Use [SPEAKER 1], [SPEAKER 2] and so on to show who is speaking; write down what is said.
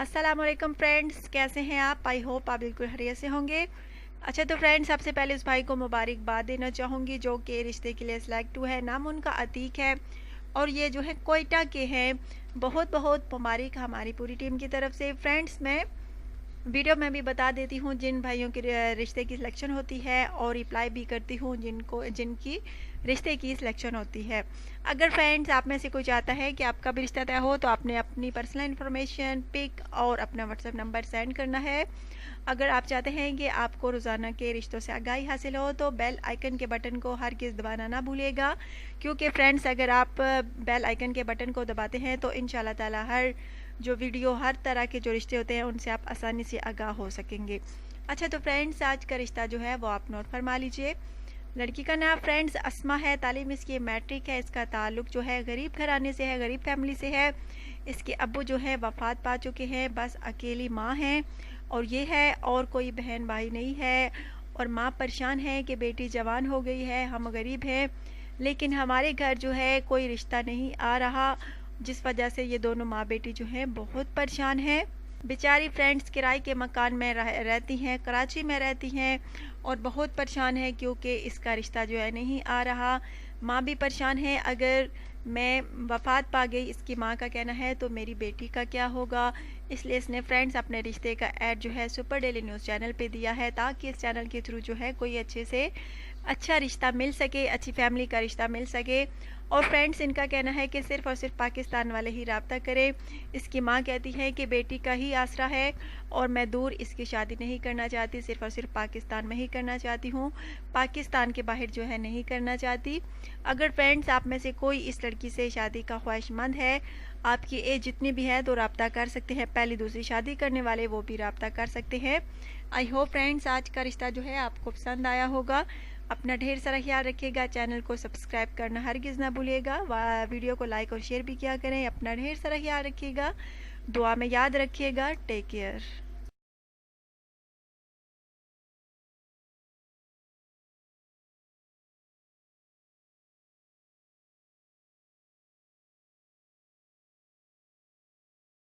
[SPEAKER 1] अस्सलामुअलैकुम फ्रेंड्स, कैसे हैं आप? आई होप आप बिल्कुल खैरियत से होंगे। अच्छा तो फ्रेंड्स, सबसे पहले उस भाई को मुबारकबाद देना चाहूँगी जो कि रिश्ते के लिए सिलेक्ट हुआ है। नाम उनका अतीक है और ये जो है कोयटा के हैं। बहुत बहुत मुबारक हमारी पूरी टीम की तरफ से। फ्रेंड्स, मैं वीडियो में भी बता देती हूँ जिन भाइयों के रिश्ते की सिलेक्शन होती है और रिप्लाई भी करती हूँ जिनकी रिश्ते की सिलेक्शन होती है। अगर फ्रेंड्स आप में से कोई चाहता है कि आपका भी रिश्ता तय हो तो आपने अपनी पर्सनल इन्फॉर्मेशन पिक और अपना व्हाट्सएप नंबर सेंड करना है। अगर आप चाहते हैं कि आपको रोज़ाना के रिश्तों से आगाही हासिल हो तो बेल आइकन के बटन को हरगिज़ दबाना ना भूलिएगा, क्योंकि फ्रेंड्स अगर आप बेल आइकन के बटन को दबाते हैं तो इंशाल्लाह ताला हर जो वीडियो हर तरह के जो रिश्ते होते हैं उनसे आप आसानी से आगाह हो सकेंगे। अच्छा तो फ्रेंड्स, आज का रिश्ता जो है वो आप नोट फरमा लीजिए। लड़की का नाम फ्रेंड्स अस्मा है, तालीम इसकी मैट्रिक है। इसका ताल्लुक जो है गरीब घराने से है, गरीब फैमिली से है। इसके अब्बू जो है वफ़ात पा चुके हैं, बस अकेली माँ है और ये है, और कोई बहन भाई नहीं है। और माँ परेशान है कि बेटी जवान हो गई है, हम गरीब हैं, लेकिन हमारे घर जो है कोई रिश्ता नहीं आ रहा, जिस वजह से ये दोनों माँ बेटी जो हैं बहुत परेशान हैं। बेचारी फ्रेंड्स किराए के मकान में रहती हैं, कराची में रहती हैं और बहुत परेशान है क्योंकि इसका रिश्ता जो है नहीं आ रहा। माँ भी परेशान है, अगर मैं वफ़ात पा गई, इसकी माँ का कहना है, तो मेरी बेटी का क्या होगा। इसलिए इसने फ्रेंड्स अपने रिश्ते का ऐड जो है सुपर डेली न्यूज़ चैनल पे दिया है, ताकि इस चैनल के थ्रू जो है कोई अच्छे से अच्छा रिश्ता मिल सके, अच्छी फैमिली का रिश्ता मिल सके। और फ्रेंड्स इनका कहना है कि सिर्फ़ और सिर्फ पाकिस्तान वाले ही रब्ता करें। इसकी माँ कहती है कि बेटी का ही आसरा है और मैं दूर इसकी शादी नहीं करना चाहती, सिर्फ़ और सिर्फ पाकिस्तान में ही करना चाहती हूँ, पाकिस्तान के बाहर जो है नहीं करना चाहती। अगर फ्रेंड्स आप में से कोई इस लड़की से शादी का ख्वाहिशमंद है, आपकी एज जितनी भी है तो रब्ता कर सकते हैं। पहली दूसरी शादी करने वाले वो भी रब्ता कर सकते हैं। आई होप फ्रेंड्स आज का रिश्ता जो है आपको पसंद आया होगा। अपना ढेर सारा ख्याल रखिएगा, चैनल को सब्सक्राइब करना हरगिज़ ना भूलिएगा, वीडियो को लाइक और शेयर भी किया करें। अपना ढेर सारा ख्याल रखिएगा, दुआ में याद रखिएगा। Take care.